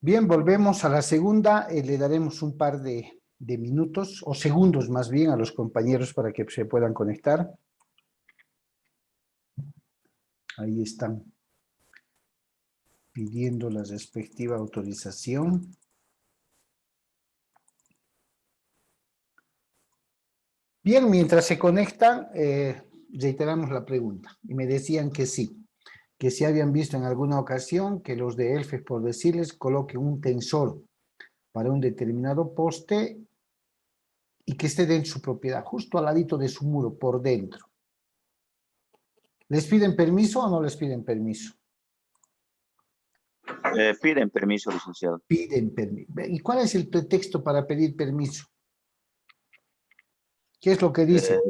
Bien, volvemos a la segunda. Le daremos un par de minutos o segundos más bien a los compañeros para que se puedan conectar. Ahí están pidiendo la respectiva autorización. Bien, mientras se conectan, reiteramos la pregunta. Y me decían que sí, que si habían visto en alguna ocasión que los de ELFES, por decirles, coloquen un tensor para un determinado poste y que esté dentro de su propiedad, justo al ladito de su muro, por dentro. ¿Les piden permiso o no les piden permiso? Piden permiso, licenciado. Piden permiso. ¿Y cuál es el pretexto para pedir permiso? ¿Qué es lo que dicen?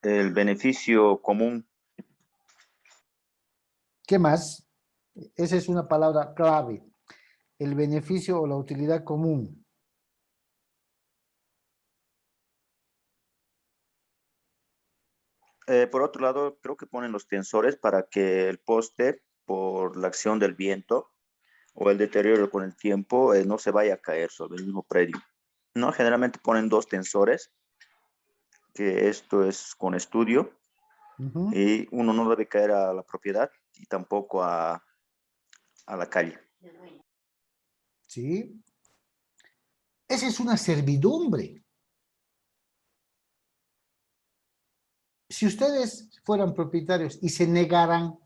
El beneficio común. ¿Qué más? Esa es una palabra clave. El beneficio o la utilidad común. Por otro lado, creo que ponen los tensores para que el poste, por la acción del viento o el deterioro con el tiempo, no se vaya a caer sobre el mismo predio. No, generalmente ponen dos tensores, que esto es con estudio, y uno no debe caer a la propiedad y tampoco a la calle. ¿Sí? Esa es una servidumbre. Si ustedes fueran propietarios y se negaran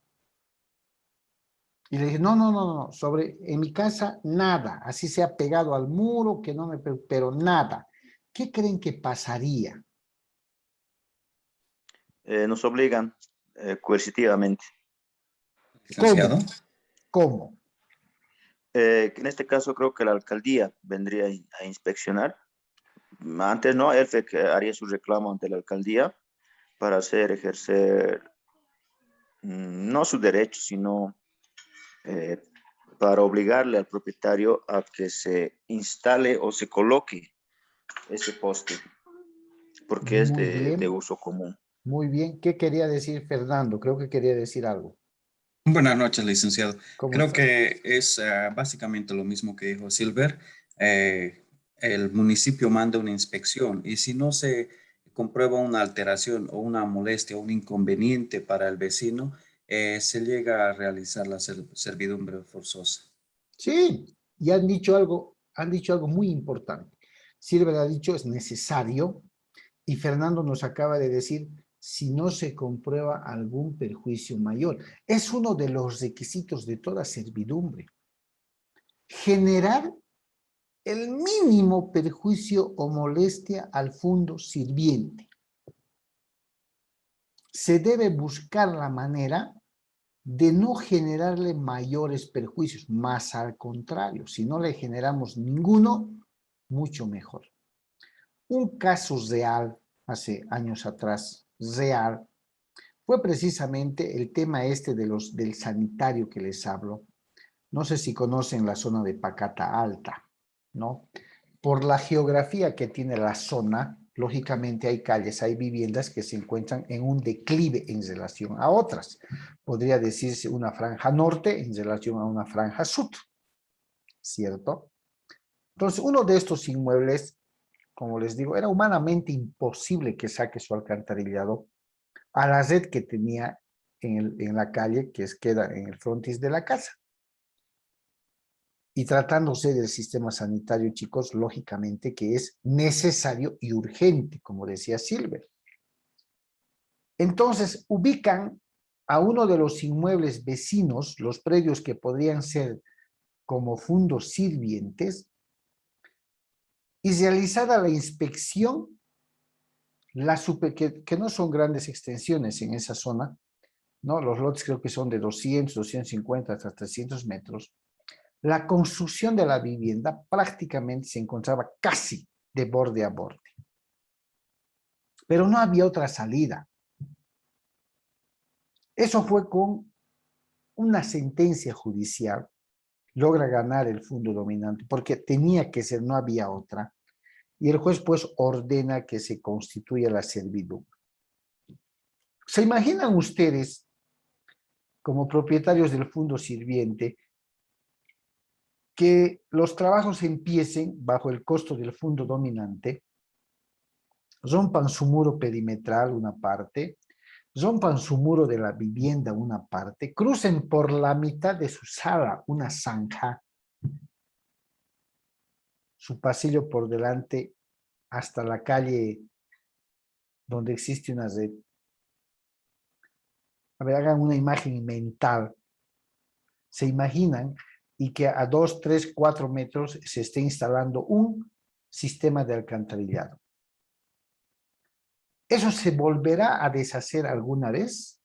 y le dije, no, no, no, no, en mi casa nada, así sea pegado al muro, que no me, pero nada. ¿Qué creen que pasaría? Nos obligan coercitivamente. ¿Cómo? Licenciado. ¿Cómo? En este caso creo que la alcaldía vendría a inspeccionar. Antes no, él haría su reclamo ante la alcaldía para ejercer no sus derechos, sino eh, para obligarle al propietario a que se instale o se coloque ese poste, porque es Muy de bien, uso común. muy bien. ¿Qué quería decir Fernando? Creo que quería decir algo. Buenas noches, licenciado. ¿Cómo Creo estás? que es básicamente lo mismo que dijo Silver. El municipio manda una inspección y si no se comprueba una alteración o una molestia o un inconveniente para el vecino, se llega a realizar la servidumbre forzosa. Sí, y han dicho algo muy importante. Silver ha dicho es necesario y Fernando nos acaba de decir si no se comprueba algún perjuicio mayor. Es uno de los requisitos de toda servidumbre. Generar el mínimo perjuicio o molestia al fondo sirviente. Se debe buscar la manera de no generarle mayores perjuicios, más al contrario, si no le generamos ninguno, mucho mejor. Un caso real, hace años atrás, real, fue precisamente el tema este del sanitario que les hablo. No sé si conocen la zona de Pacata Alta, ¿no? Por la geografía que tiene la zona, lógicamente hay calles, hay viviendas que se encuentran en un declive en relación a otras. Podría decirse una franja norte en relación a una franja sur, ¿cierto? Entonces, uno de estos inmuebles, como les digo, era humanamente imposible que saque su alcantarillado a la red que tenía en la calle, queda en el frontis de la casa. Y tratándose del sistema sanitario, chicos, lógicamente que es necesario y urgente, como decía Silver. Entonces, ubican a uno de los inmuebles vecinos, los predios que podrían ser como fundos sirvientes, y realizada la inspección, que no son grandes extensiones en esa zona, ¿no? Los lotes creo que son de 200, 250 hasta 300 metros. La construcción de la vivienda prácticamente se encontraba casi de borde a borde. Pero no había otra salida. Eso fue con una sentencia judicial, logra ganar el fondo dominante, porque tenía que ser, no había otra. Y el juez pues ordena que se constituya la servidumbre. ¿Se imaginan ustedes, como propietarios del fondo sirviente, que los trabajos empiecen bajo el costo del fondo dominante, rompan su muro perimetral una parte, rompan su muro de la vivienda una parte, crucen por la mitad de su sala una zanja, su pasillo por delante hasta la calle donde existe una red. A ver, hagan una imagen mental. Se imaginan y que a 2, 3, 4 metros se esté instalando un sistema de alcantarillado. ¿Eso se volverá a deshacer alguna vez?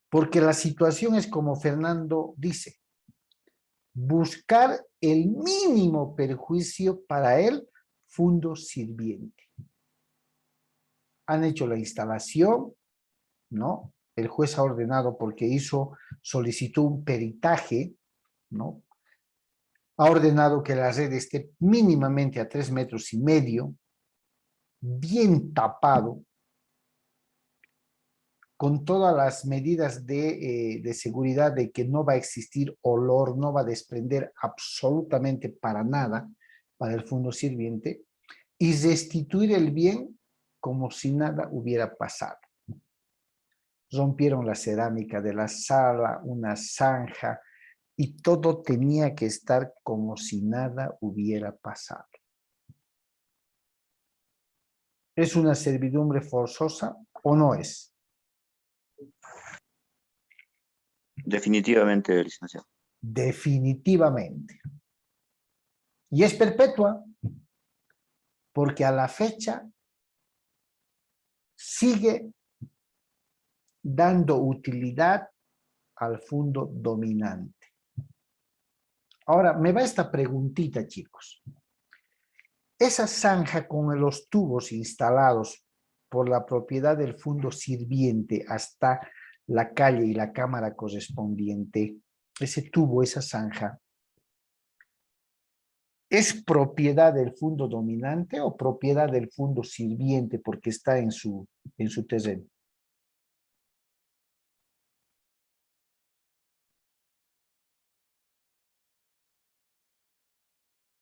Porque la situación es como Fernando dice, buscar el mínimo perjuicio para el fondo sirviente. Han hecho la instalación, ¿no? El juez ha ordenado porque solicitó un peritaje, ¿no? Ha ordenado que la red esté mínimamente a 3,5 metros, bien tapado, con todas las medidas de seguridad de que no va a existir olor, no va a desprender absolutamente para nada para el fondo sirviente, y restituir el bien como si nada hubiera pasado. Rompieron la cerámica de la sala, una zanja, y todo tenía que estar como si nada hubiera pasado. ¿Es una servidumbre forzosa o no es? Definitivamente, licenciado. Definitivamente. Y es perpetua, porque a la fecha sigue dando utilidad al fondo dominante. Ahora, me va esta preguntita, chicos. Esa zanja con los tubos instalados por la propiedad del fondo sirviente hasta la calle y la cámara correspondiente, ese tubo, esa zanja, ¿es propiedad del fondo dominante o propiedad del fondo sirviente porque está en su terreno?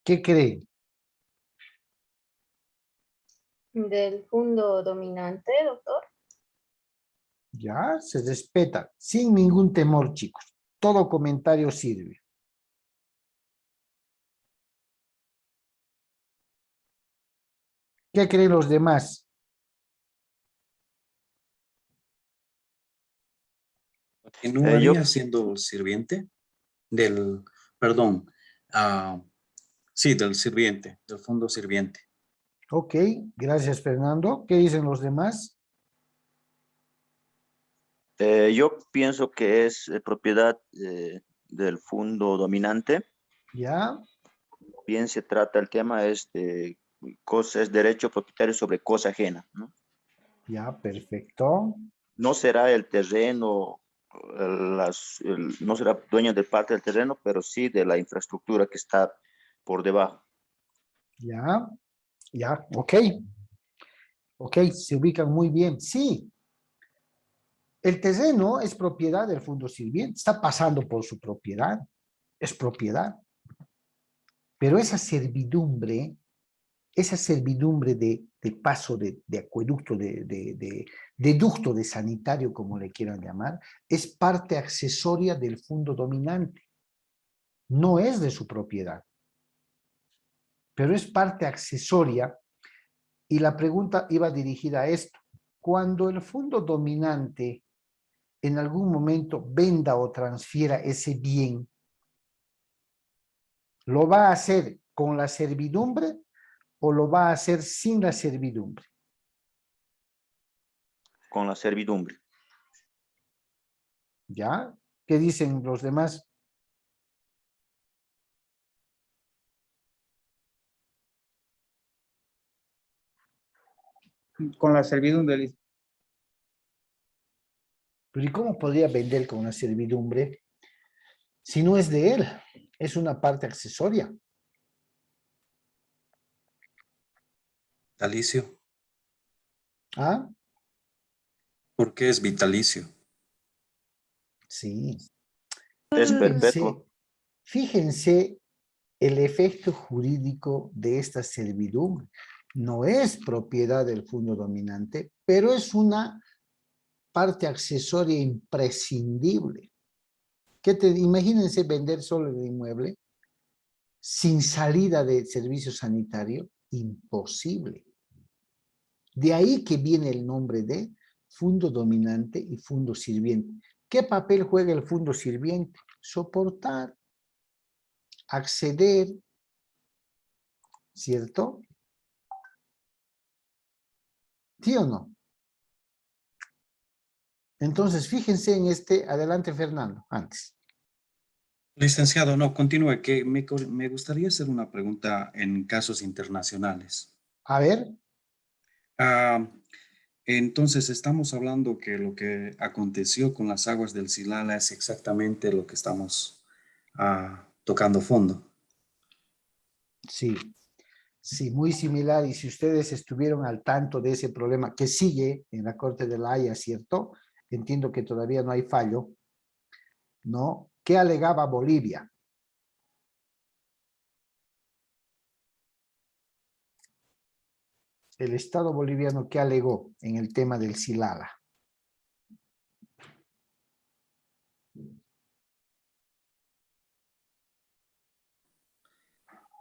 ¿Qué creen? Del fondo dominante, doctor. Ya, se respeta, sin ningún temor, chicos. Todo comentario sirve. ¿Qué creen los demás? Yo, ¿Continuaría siendo sirviente del, perdón, sí, del sirviente, del fondo sirviente? Ok, gracias, Fernando. ¿Qué dicen los demás? yo pienso que es propiedad del fondo dominante. Ya, Bien se trata el tema, es derecho propietario sobre cosa ajena, ¿no? ya, perfecto. No será el terreno, no será dueño de parte del terreno, pero sí de la infraestructura que está por debajo. Ya, ya, ok. Ok, se ubican muy bien. Sí, el terreno es propiedad del fondo sirviente, está pasando por su propiedad, es propiedad. Pero esa servidumbre de paso de acueducto, de ducto de sanitario, como le quieran llamar, es parte accesoria del fondo dominante. No es de su propiedad, pero es parte accesoria. Y la pregunta iba dirigida a esto. Cuando el fondo dominante en algún momento venda o transfiera ese bien, ¿lo va a hacer con la servidumbre o lo va a hacer sin la servidumbre? Con la servidumbre. ¿Ya? ¿Qué dicen los demás? Con la servidumbre. Pero ¿y cómo podría vender con una servidumbre si no es de él? Es una parte accesoria. Vitalicio. ¿Ah? ¿Por qué es vitalicio? Sí. Es Fíjense, perpetuo. Fíjense el efecto jurídico de esta servidumbre. No es propiedad del fondo dominante, pero es una parte accesoria imprescindible. Imagínense vender solo el inmueble sin salida de servicio sanitario, imposible. De ahí que viene el nombre de fondo dominante y fondo sirviente. ¿Qué papel juega el fondo sirviente? Soportar, acceder, ¿cierto? ¿Sí o no? Entonces, fíjense en este, adelante Fernando, antes. Licenciado, no, continúe, que me gustaría hacer una pregunta en casos internacionales. A ver, Ah, entonces, estamos hablando que lo que aconteció con las aguas del Silala es exactamente lo que estamos tocando fondo. sí, sí, muy similar. Y si ustedes estuvieron al tanto de ese problema que sigue en la Corte de la Haya, ¿cierto? Entiendo que todavía no hay fallo, ¿no? ¿Qué alegaba Bolivia? El Estado boliviano, ¿qué alegó en el tema del Silala?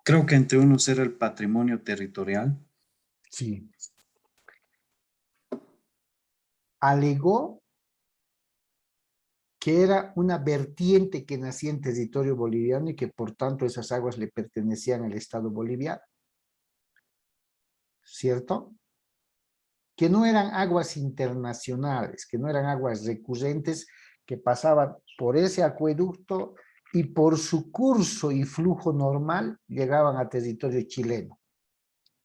Creo que entre unos era el patrimonio territorial. Sí. Alegó que era una vertiente que nacía en territorio boliviano y que por tanto esas aguas le pertenecían al Estado boliviano. ¿Cierto? Que no eran aguas internacionales, que no eran aguas recurrentes que pasaban por ese acueducto y por su curso y flujo normal llegaban a territorio chileno.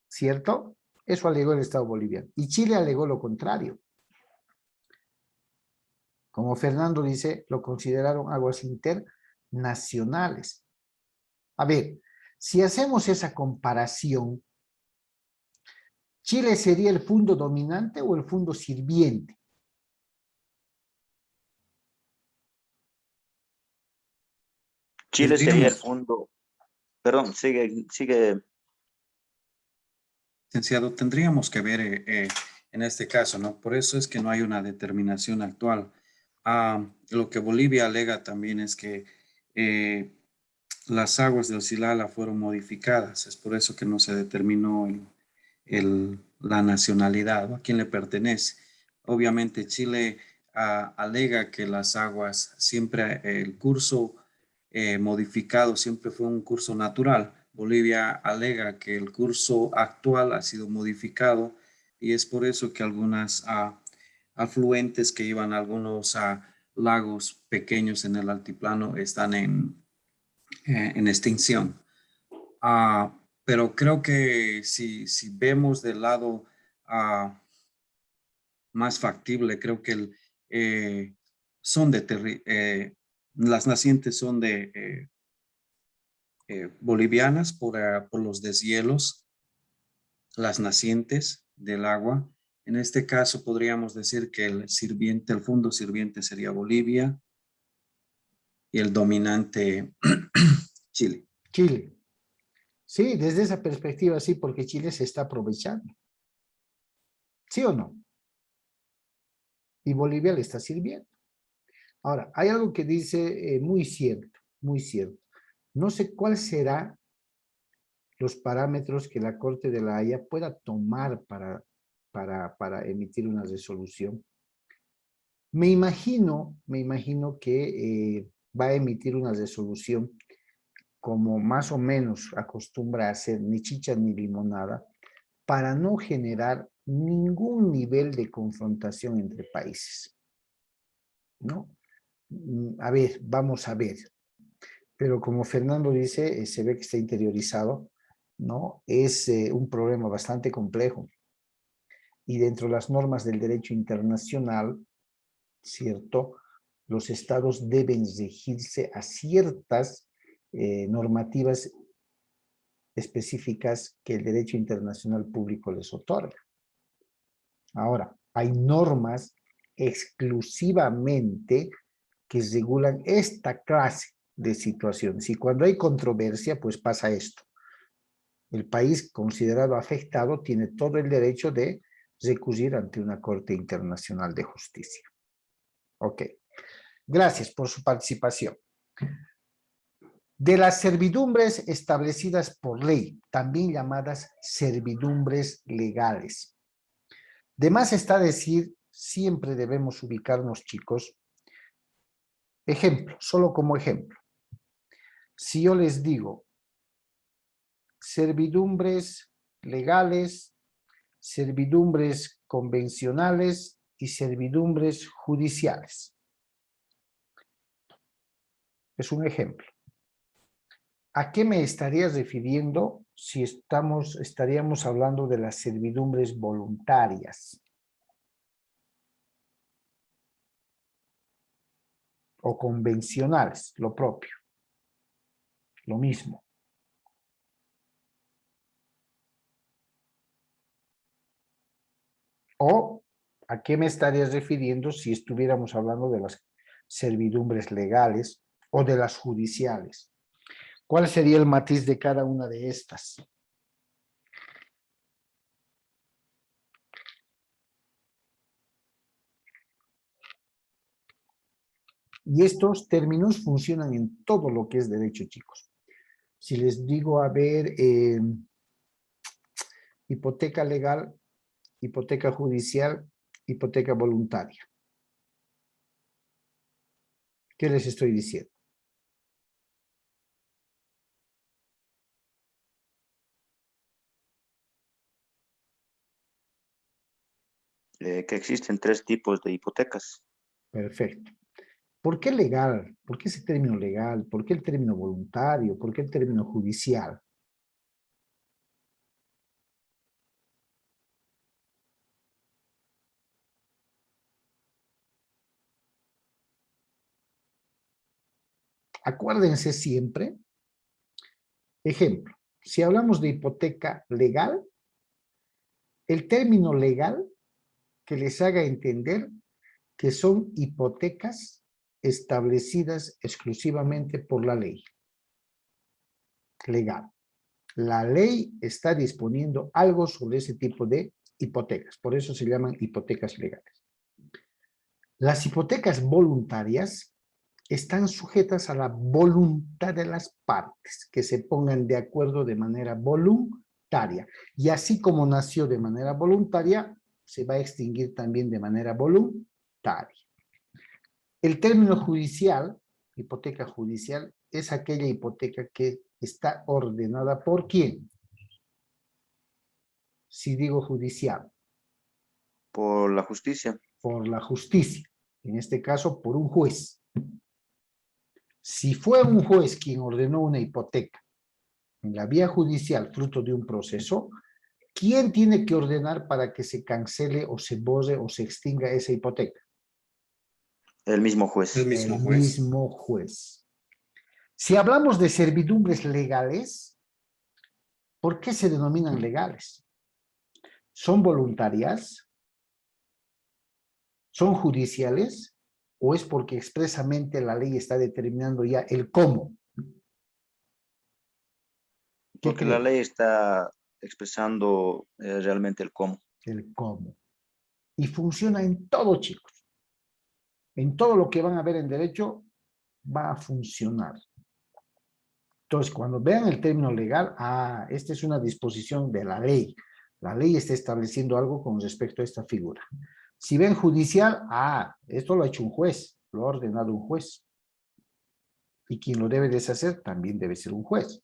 ¿Cierto? Eso alegó el Estado boliviano. Y Chile alegó lo contrario. Como Fernando dice, lo consideraron aguas internacionales. A ver, si hacemos esa comparación, ¿Chile sería el fondo dominante o el fondo sirviente? Chile sería el Tendríamos, fondo, perdón, sigue. licenciado, tendríamos que ver en este caso, ¿no? Por eso es que no hay una determinación actual. Lo que Bolivia alega también es que las aguas del Silala fueron modificadas, es por eso que no se determinó la nacionalidad, ¿no? ¿A quién le pertenece? Obviamente Chile alega que las aguas siempre, el curso modificado siempre fue un curso natural. Bolivia alega que el curso actual ha sido modificado y es por eso que algunas afluentes que iban a algunos lagos pequeños en el altiplano están en extinción. Pero creo que si vemos del lado más factible, creo que son las nacientes son bolivianas por los deshielos, las nacientes del agua. En este caso podríamos decir que el fondo sirviente sería Bolivia y el dominante Chile. Chile. Sí, desde esa perspectiva sí, porque Chile se está aprovechando. ¿Sí o no? Y Bolivia le está sirviendo. Ahora, hay algo que dice muy cierto, muy cierto. No sé cuál será los parámetros que la Corte de la Haya pueda tomar para emitir una resolución. Me imagino que va a emitir una resolución como más o menos acostumbra a hacer, ni chicha ni limonada, para no generar ningún nivel de confrontación entre países, ¿no? A ver, vamos a ver. Pero como Fernando dice, se ve que está interiorizado, ¿no? Es un problema bastante complejo. Y dentro de las normas del derecho internacional, ¿cierto? Los estados deben regirse a ciertas normativas específicas que el derecho internacional público les otorga. Ahora, hay normas exclusivamente que regulan esta clase de situaciones. Y cuando hay controversia, pues pasa esto. El país considerado afectado tiene todo el derecho de recurrir ante una Corte Internacional de Justicia. Ok. Gracias por su participación. De las servidumbres establecidas por ley, también llamadas servidumbres legales. De más está decir, siempre debemos ubicarnos, chicos. Ejemplo, solo como ejemplo. Si yo les digo servidumbres legales, servidumbres convencionales y servidumbres judiciales. Es un ejemplo. ¿A qué me estaría refiriendo si estaríamos hablando de las servidumbres voluntarias? O convencionales, lo propio. Lo mismo. ¿O a qué me estaría refiriendo si estuviéramos hablando de las servidumbres legales o de las judiciales? ¿Cuál sería el matiz de cada una de estas? Y estos términos funcionan en todo lo que es derecho, chicos. Si les digo, a ver, hipoteca legal, hipoteca judicial, hipoteca voluntaria. ¿Qué les estoy diciendo? Que existen 3 tipos de hipotecas. Perfecto. ¿Por qué legal? ¿Por qué ese término legal? ¿Por qué el término voluntario? ¿Por qué el término judicial? Acuérdense siempre, ejemplo, si hablamos de hipoteca legal, el término legal que les haga entender que son hipotecas establecidas exclusivamente por la ley. Legal. La ley está disponiendo algo sobre ese tipo de hipotecas, por eso se llaman hipotecas legales. Las hipotecas voluntarias están sujetas a la voluntad de las partes, que se pongan de acuerdo de manera voluntaria. Y así como nació de manera voluntaria, se va a extinguir también de manera voluntaria. El término judicial, hipoteca judicial, es aquella hipoteca que está ordenada ¿por quién? Si digo judicial. Por la justicia. Por la justicia. En este caso, por un juez. Si fue un juez quien ordenó una hipoteca en la vía judicial fruto de un proceso, ¿quién tiene que ordenar para que se cancele o se borre o se extinga esa hipoteca? El mismo juez. El mismo juez. Si hablamos de servidumbres legales, ¿por qué se denominan legales? ¿Son voluntarias? ¿Son judiciales? ¿O es porque expresamente la ley está determinando ya el cómo? Porque la ley está expresando realmente el cómo. El cómo. Y funciona en todo, chicos. En todo lo que van a ver en derecho, va a funcionar. Entonces, cuando vean el término legal, esta es una disposición de la ley. La ley está estableciendo algo con respecto a esta figura. Si ven judicial, esto lo ha hecho un juez, lo ha ordenado un juez. Y quien lo debe deshacer también debe ser un juez.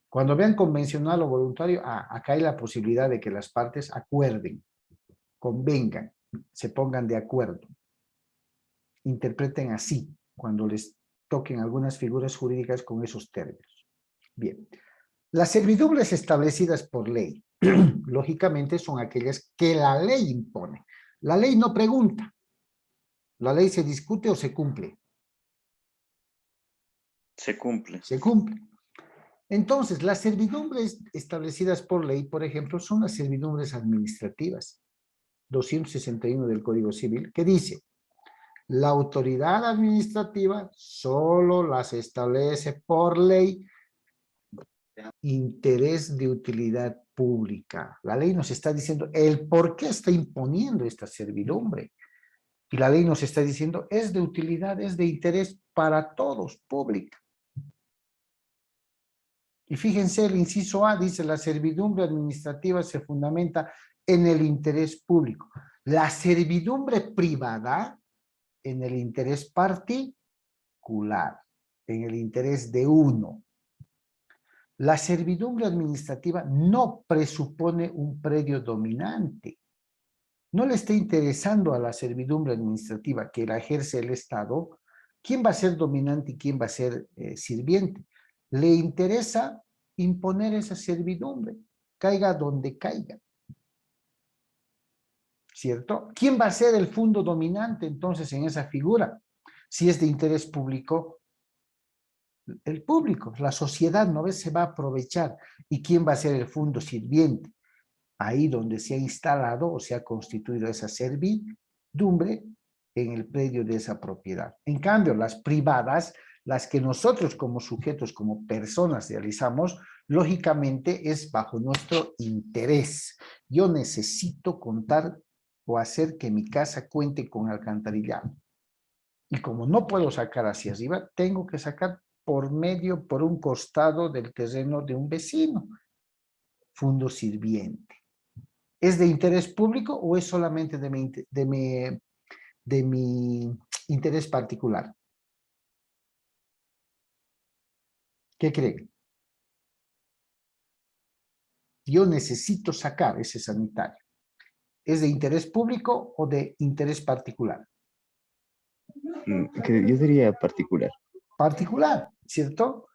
Cuando vean convencional o voluntario, acá hay la posibilidad de que las partes acuerden, convengan, se pongan de acuerdo. Interpreten así cuando les toquen algunas figuras jurídicas con esos términos. Bien. Las servidumbres establecidas por ley, lógicamente son aquellas que la ley impone. La ley no pregunta. La ley se discute o se cumple. Se cumple. Se cumple. Entonces, las servidumbres establecidas por ley, por ejemplo, son las servidumbres administrativas. 261 del Código Civil, que dice, La autoridad administrativa solo las establece por ley. Interés de utilidad pública. La ley nos está diciendo el por qué está imponiendo esta servidumbre. Y la ley nos está diciendo es de utilidad, es de interés para todos, pública. Y fíjense, el inciso A dice la servidumbre administrativa se fundamenta en el interés público. La servidumbre privada en el interés particular, en el interés de uno. La servidumbre administrativa no presupone un predio dominante. No le está interesando a la servidumbre administrativa que la ejerce el Estado quién va a ser dominante y quién va a ser sirviente. Le interesa imponer esa servidumbre, caiga donde caiga. ¿Cierto? ¿Quién va a ser el fondo dominante entonces en esa figura? Si es de interés público, el público, la sociedad, ¿no ves? Se va a aprovechar. ¿Y quién va a ser el fondo sirviente? Ahí donde se ha instalado o se ha constituido esa servidumbre en el predio de esa propiedad. En cambio, las privadas, las que nosotros como sujetos, como personas realizamos, lógicamente es bajo nuestro interés. Yo necesito contar o hacer que mi casa cuente con alcantarillado. Y como no puedo sacar hacia arriba, tengo que sacar por un costado del terreno de un vecino. Fondo sirviente. ¿Es de interés público o es solamente de mi interés particular? ¿Qué creen? Yo necesito sacar ese sanitario. ¿Es de interés público o de interés particular? Yo diría particular. Particular, ¿cierto?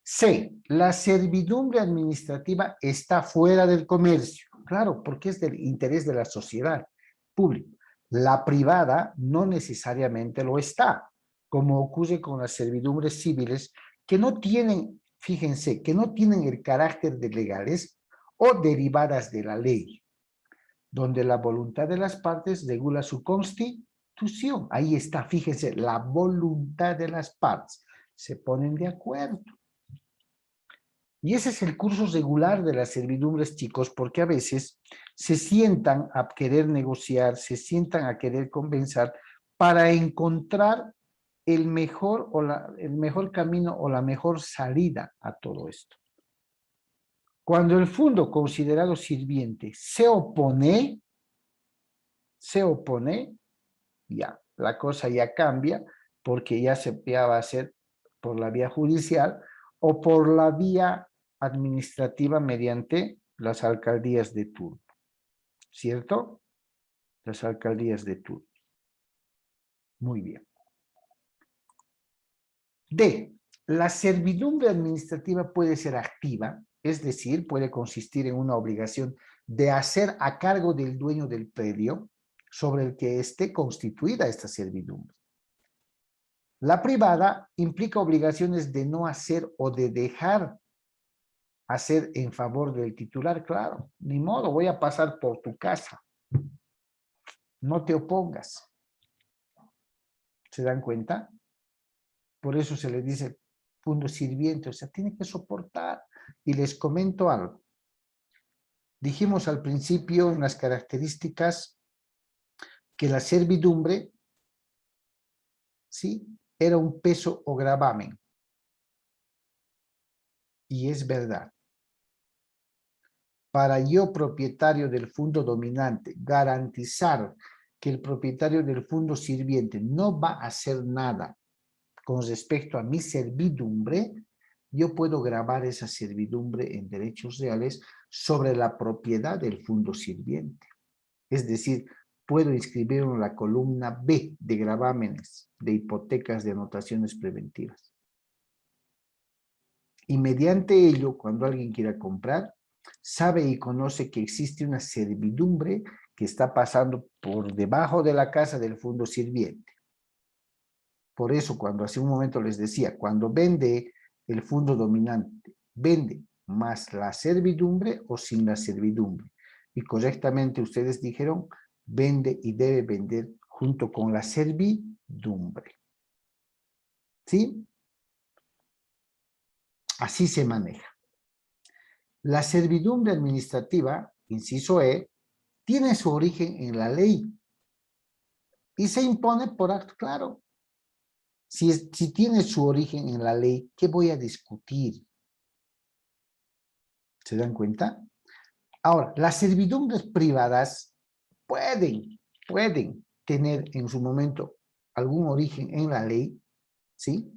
C. La servidumbre administrativa está fuera del comercio. Claro, porque es del interés de la sociedad pública. La privada no necesariamente lo está, como ocurre con las servidumbres civiles que no tienen, fíjense, que no tienen el carácter de legales o derivadas de la ley, donde la voluntad de las partes regula su constitución. Ahí está, fíjense, la voluntad de las partes. Se ponen de acuerdo. Y ese es el curso regular de las servidumbres, chicos, porque a veces se sientan a querer negociar, se sientan a querer convencer para encontrar el mejor camino o la mejor salida a todo esto. Cuando el fondo considerado sirviente se opone, ya, la cosa ya cambia porque ya va a ser por la vía judicial o por la vía administrativa mediante las alcaldías de turno. ¿Cierto? Las alcaldías de turno. Muy bien. D. La servidumbre administrativa puede ser activa, es decir, puede consistir en una obligación de hacer a cargo del dueño del predio sobre el que esté constituida esta servidumbre. La privada implica obligaciones de no hacer o de dejar hacer en favor del titular, claro. Ni modo, voy a pasar por tu casa. No te opongas. ¿Se dan cuenta? Por eso se le dice fondo sirviente, o sea, tiene que soportar. Y les comento algo. Dijimos al principio en las características que la servidumbre, ¿sí?, era un peso o gravamen. Y es verdad. Para yo, propietario del fondo dominante, garantizar que el propietario del fondo sirviente no va a hacer nada con respecto a mi servidumbre, yo puedo gravar esa servidumbre en derechos reales sobre la propiedad del fondo sirviente. Es decir, puedo inscribirlo en la columna B de gravámenes de hipotecas de anotaciones preventivas. Y mediante ello, cuando alguien quiera comprar, sabe y conoce que existe una servidumbre que está pasando por debajo de la casa del fondo sirviente. Por eso, cuando hace un momento les decía, cuando vende el fondo dominante, vende más la servidumbre o sin la servidumbre. Y correctamente ustedes dijeron, vende y debe vender junto con la servidumbre. servidumbre. ¿Sí? Así se maneja. La servidumbre administrativa, inciso E, tiene su origen en la ley y se impone por acto claro. Si tiene su origen en la ley, ¿qué voy a discutir? ¿Se dan cuenta? Ahora, las servidumbres privadas pueden tener en su momento algún origen en la ley, ¿sí?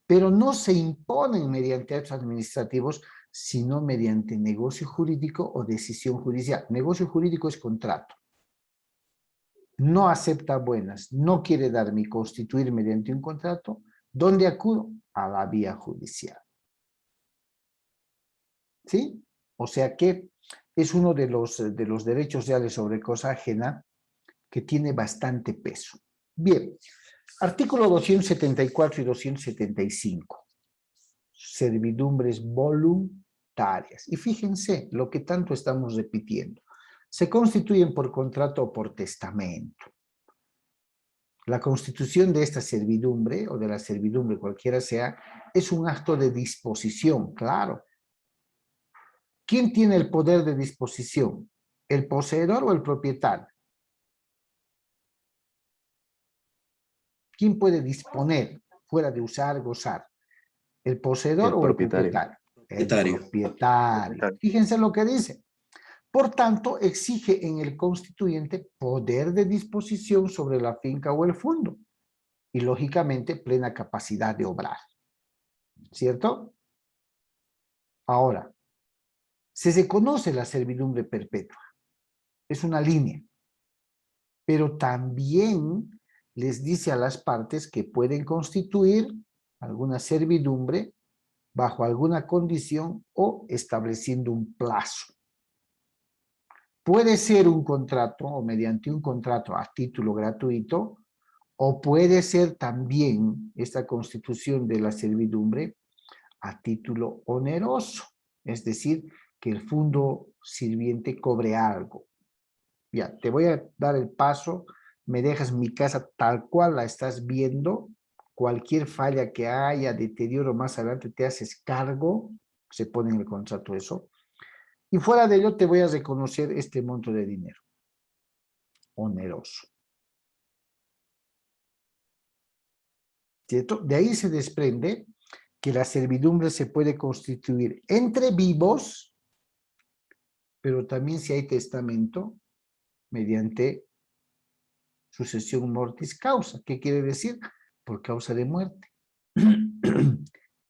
Pero no se imponen mediante actos administrativos, sino mediante negocio jurídico o decisión judicial. Negocio jurídico es contrato. No acepta buenas, no quiere darme y constituir mediante un contrato, ¿dónde acudo? A la vía judicial. ¿Sí? O sea que es uno de los derechos reales sobre cosa ajena que tiene bastante peso. Bien, artículo 274 y 275. Servidumbres voluntarias. Y fíjense lo que tanto estamos repitiendo. Se constituyen por contrato o por testamento. La constitución de esta servidumbre o de la servidumbre, cualquiera sea, es un acto de disposición, claro. ¿Quién tiene el poder de disposición? ¿El poseedor o el propietario? ¿Quién puede disponer fuera de usar, gozar? ¿El poseedor El o el propietario. propietario? El Propietario. propietario. Fíjense lo que dice. Por tanto, exige en el constituyente poder de disposición sobre la finca o el fondo y, lógicamente, plena capacidad de obrar. ¿Cierto? Ahora, se reconoce la servidumbre perpetua. Es una línea. Pero también les dice a las partes que pueden constituir alguna servidumbre bajo alguna condición o estableciendo un plazo. Puede ser un contrato o mediante un contrato a título gratuito, o puede ser también esta constitución de la servidumbre a título oneroso, es decir, que el fondo sirviente cobre algo. Ya, te voy a dar el paso, me dejas mi casa tal cual la estás viendo, cualquier falla que haya, deterioro más adelante, te haces cargo, se pone en el contrato eso, y fuera de ello te voy a reconocer este monto de dinero, oneroso. ¿Cierto? De ahí se desprende que la servidumbre se puede constituir entre vivos, pero también si hay testamento, mediante sucesión mortis causa. ¿Qué quiere decir? Por causa de muerte.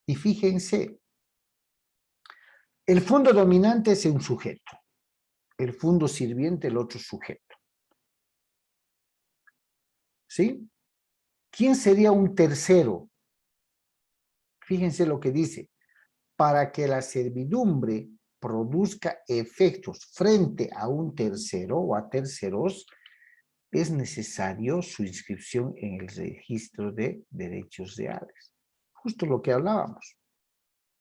Y fíjense, el fondo dominante es un sujeto, el fondo sirviente el otro sujeto. ¿Sí? ¿Quién sería un tercero? Fíjense lo que dice. Para que la servidumbre produzca efectos frente a un tercero o a terceros, es necesario su inscripción en el registro de derechos reales. Justo lo que hablábamos.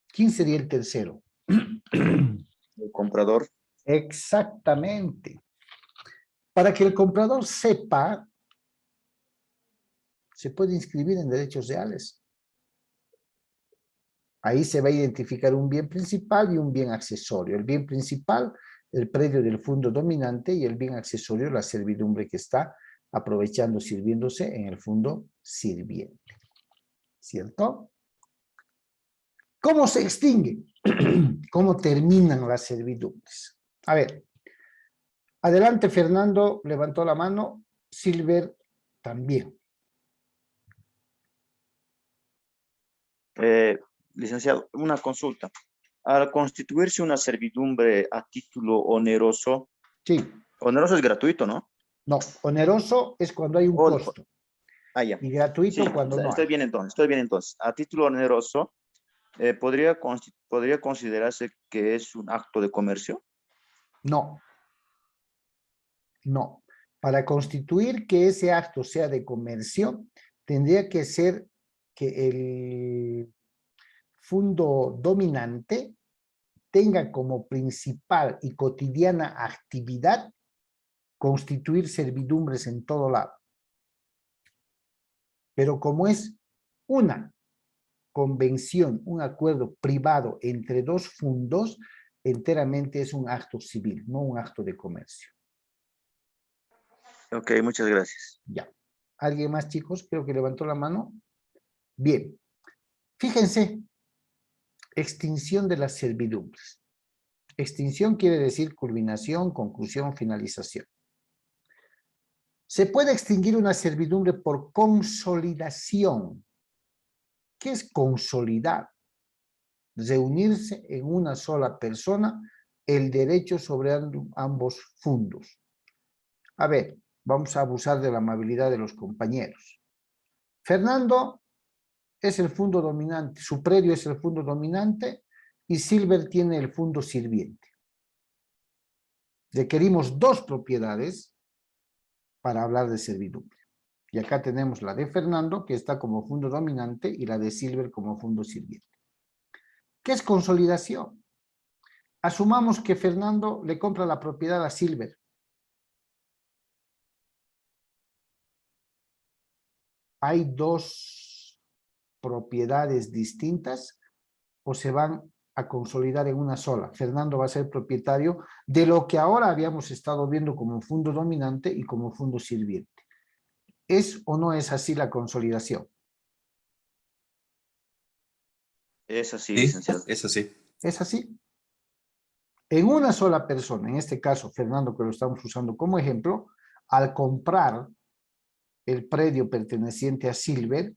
¿Quién sería el tercero? El comprador. Exactamente. Para que el comprador sepa, se puede inscribir en derechos reales. Ahí se va a identificar un bien principal y un bien accesorio. El bien principal, el predio del fondo dominante, y el bien accesorio, la servidumbre que está aprovechando, sirviéndose en el fondo sirviente. ¿Cierto? ¿Cómo se extinguen? ¿Cómo terminan las servidumbres? A ver. Adelante, Fernando levantó la mano. Silver también. Licenciado, una consulta. Al constituirse una servidumbre a título oneroso, Sí. oneroso es gratuito, ¿no? No, oneroso es cuando hay un O- costo. ya. Y gratuito Sí, cuando no estoy hay. bien entonces, estoy bien entonces. A título oneroso, ¿podría considerarse que es un acto de comercio? No. No. Para constituir que ese acto sea de comercio, tendría que ser que el fondo dominante tenga como principal y cotidiana actividad constituir servidumbres en todo lado. Pero como es una convención, un acuerdo privado entre dos fundos, enteramente es un acto civil, no un acto de comercio. Ok, muchas gracias. Ya. ¿Alguien más, chicos? Creo que levantó la mano. Bien. Fíjense, extinción de las servidumbres. Extinción quiere decir culminación, conclusión, finalización. Se puede extinguir una servidumbre por consolidación. ¿Qué es consolidar? Reunirse en una sola persona el derecho sobre ambos fundos. A ver, vamos a abusar de la amabilidad de los compañeros. Fernando es el fondo dominante, su predio es el fondo dominante y Silver tiene el fondo sirviente. Requerimos dos propiedades para hablar de servidumbre. Y acá tenemos la de Fernando, que está como fondo dominante, y la de Silver como fondo sirviente. ¿Qué es consolidación? Asumamos que Fernando le compra la propiedad a Silver. ¿Hay dos propiedades distintas o se van a consolidar en una sola? Fernando va a ser propietario de lo que ahora habíamos estado viendo como fondo dominante y como fondo sirviente. ¿Es o no es así la consolidación? Es así, Sí, licenciado. es así. ¿Es así? En una sola persona, en este caso Fernando, que lo estamos usando como ejemplo, al comprar el predio perteneciente a Silver,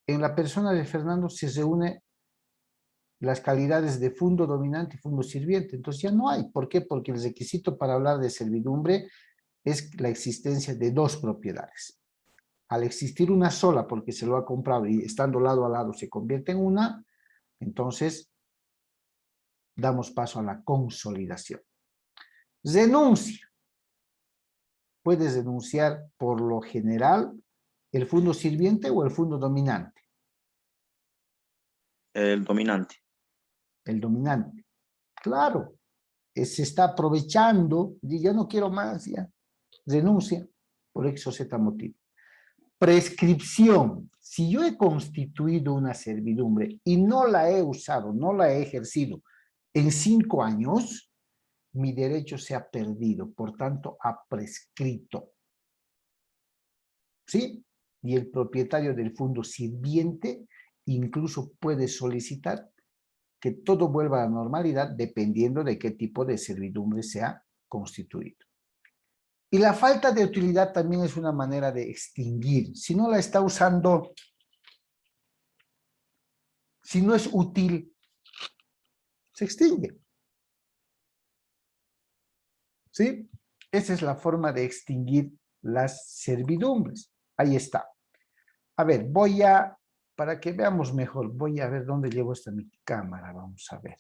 en la persona de Fernando se reúne las calidades de fondo dominante y fondo sirviente. Entonces ya no hay. ¿Por qué? Porque el requisito para hablar de servidumbre es la existencia de dos propiedades. Al existir una sola, porque se lo ha comprado y estando lado a lado se convierte en una, entonces damos paso a la consolidación. Renuncia. Puedes denunciar por lo general el fondo sirviente o el fondo dominante. El dominante. El dominante. Claro, se está aprovechando y ya no quiero más, ya renuncia por X o Z motivo. Prescripción. Si yo he constituido una servidumbre y no la he usado, no la he ejercido en 5 años, mi derecho se ha perdido, por tanto, ha prescrito. ¿Sí? Y el propietario del fondo sirviente incluso puede solicitar que todo vuelva a la normalidad dependiendo de qué tipo de servidumbre se ha constituido. Y la falta de utilidad también es una manera de extinguir. Si no la está usando, si no es útil, se extingue. ¿Sí? Esa es la forma de extinguir las servidumbres. Ahí está. A ver, para que veamos mejor, voy a ver dónde llevo esta mi cámara. Vamos a ver.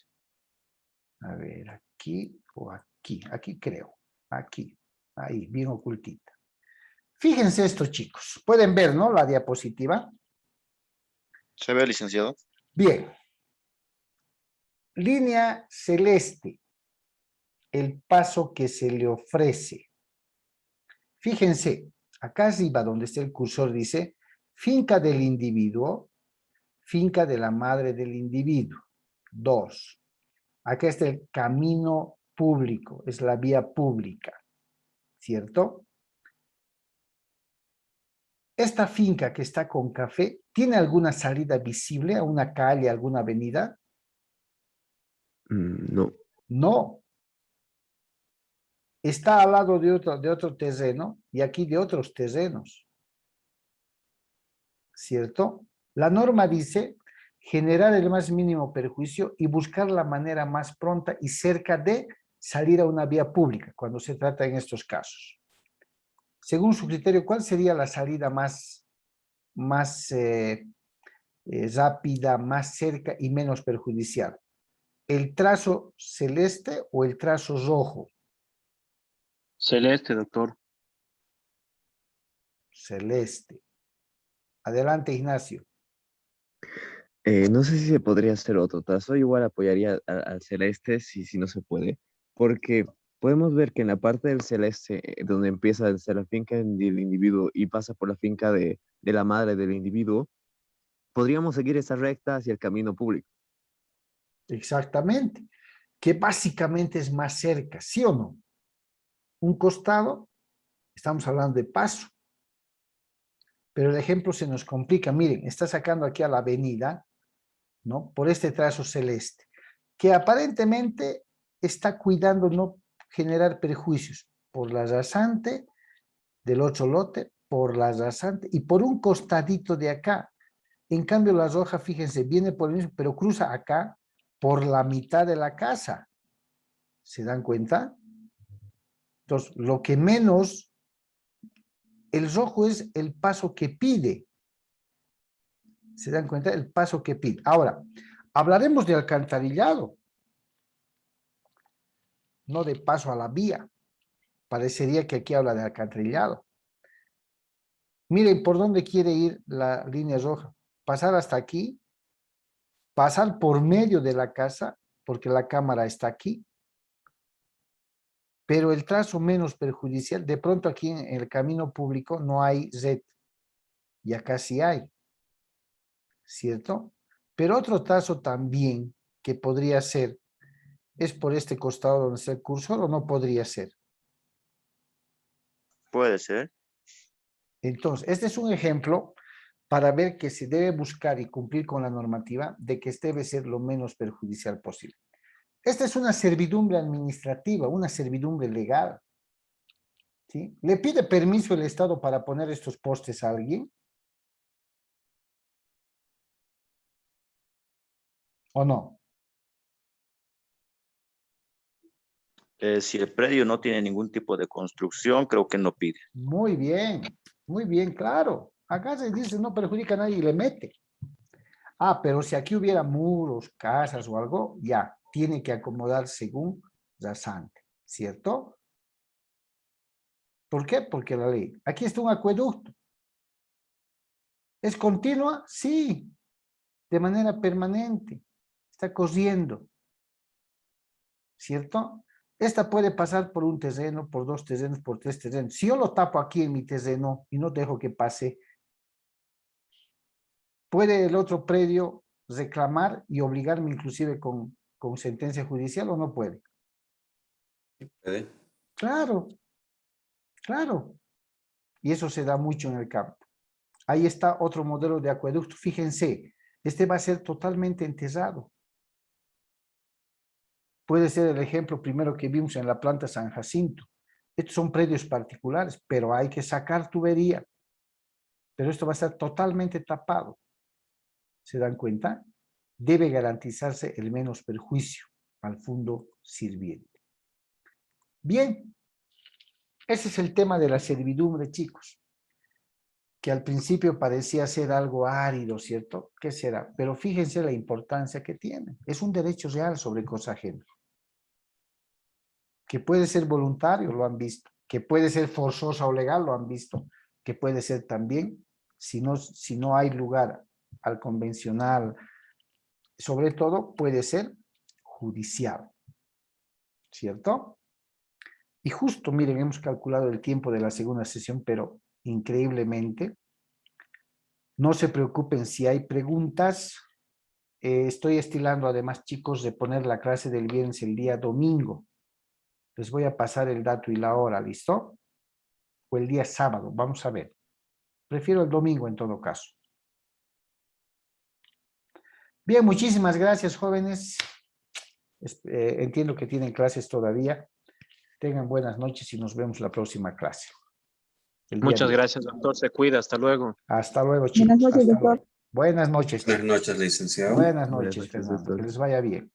A ver, aquí o aquí. Aquí creo. Aquí. Ahí, bien ocultita. Fíjense esto, chicos. Pueden ver, ¿no? La diapositiva. ¿Se ve, licenciado? Bien. Línea celeste. El paso que se le ofrece. Fíjense, acá arriba donde está el cursor dice finca del individuo, finca de la madre del individuo. 2. Acá está el camino público, es la vía pública, ¿cierto? Esta finca que está con café, ¿tiene alguna salida visible a una calle, a alguna avenida? No. No. Está al lado de otro terreno y aquí de otros terrenos, ¿cierto? La norma dice generar el más mínimo perjuicio y buscar la manera más pronta y cerca de salir a una vía pública cuando se trata en estos casos. Según su criterio, ¿cuál sería la salida más rápida, más cerca y menos perjudicial? ¿El trazo celeste o el trazo rojo? Celeste, doctor. Celeste. Adelante, Ignacio. No sé si se podría hacer otro trazo. Igual apoyaría al celeste si no se puede. Porque podemos ver que en la parte del celeste, donde empieza desde la finca del individuo y pasa por la finca de la madre del individuo, podríamos seguir esa recta hacia el camino público. Exactamente. Que básicamente es más cerca, ¿sí o no? Un costado, estamos hablando de paso. Pero el ejemplo se nos complica. Miren, está sacando aquí a la avenida, ¿no? Por este trazo celeste, que aparentemente está cuidando no generar perjuicios por la rasante del otro lote, por la rasante y por un costadito de acá. En cambio, la roja, fíjense, viene por el mismo, pero cruza acá por la mitad de la casa. ¿Se dan cuenta? Entonces, lo que menos, el rojo es el paso que pide. ¿Se dan cuenta? El paso que pide. Ahora, hablaremos de alcantarillado, no de paso a la vía. Parecería que aquí habla de alcantarillado. Miren por dónde quiere ir la línea roja. Pasar hasta aquí, pasar por medio de la casa, porque la cámara está aquí. Pero el trazo menos perjudicial, de pronto aquí en el camino público no hay red. Y acá sí hay. ¿Cierto? Pero otro trazo también que podría ser, es por este costado donde está el cursor o no podría ser. Puede ser. Entonces, este es un ejemplo para ver que se debe buscar y cumplir con la normativa de que debe ser lo menos perjudicial posible. Esta es una servidumbre administrativa, una servidumbre legal. ¿Sí? ¿Le pide permiso el Estado para poner estos postes a alguien? ¿O no? Si el predio no tiene ningún tipo de construcción, creo que no pide. Muy bien, claro. Acá se dice no perjudica a nadie y le mete. Ah, pero si aquí hubiera muros, casas o algo, ya, tiene que acomodar según rasante, ¿cierto? ¿Por qué? Porque la ley. Aquí está un acueducto. ¿Es continua? Sí, de manera permanente. Está corriendo, ¿cierto? Esta puede pasar por un terreno, por dos terrenos, por tres terrenos. Si yo lo tapo aquí en mi terreno y no dejo que pase, ¿puede el otro predio reclamar y obligarme inclusive con sentencia judicial o no puede? ¿Puede? Claro, claro. Y eso se da mucho en el campo. Ahí está otro modelo de acueducto. Fíjense, este va a ser totalmente enterrado. Puede ser el ejemplo primero que vimos en la planta San Jacinto. Estos son predios particulares, pero hay que sacar tubería. Pero esto va a estar totalmente tapado. ¿Se dan cuenta? Debe garantizarse el menos perjuicio al fondo sirviente. Bien, ese es el tema de la servidumbre, chicos, que al principio parecía ser algo árido, ¿cierto? ¿Qué será? Pero fíjense la importancia que tiene. Es un derecho real sobre cosa ajena. Que puede ser voluntario, lo han visto. Que puede ser forzosa o legal, lo han visto. Que puede ser también, si no hay lugar al convencional, sobre todo puede ser judicial, ¿cierto? Y justo, miren, hemos calculado el tiempo de la segunda sesión, pero increíblemente. No se preocupen si hay preguntas. Estoy estilando además, chicos, de poner la clase del viernes el día domingo. Les voy a pasar el dato y la hora, ¿listo? O el día sábado, vamos a ver. Prefiero el domingo en todo caso. Bien, muchísimas gracias, jóvenes. Entiendo que tienen clases todavía. Tengan buenas noches y nos vemos la próxima clase. Muchas gracias, doctor. Se cuida. Hasta luego. Hasta luego, chicos. Buenas noches, Hasta doctor. luego. Buenas noches. Buenas noches, licenciado. Buenas Buenas noches, noches, Fernando. doctor. Que les vaya bien.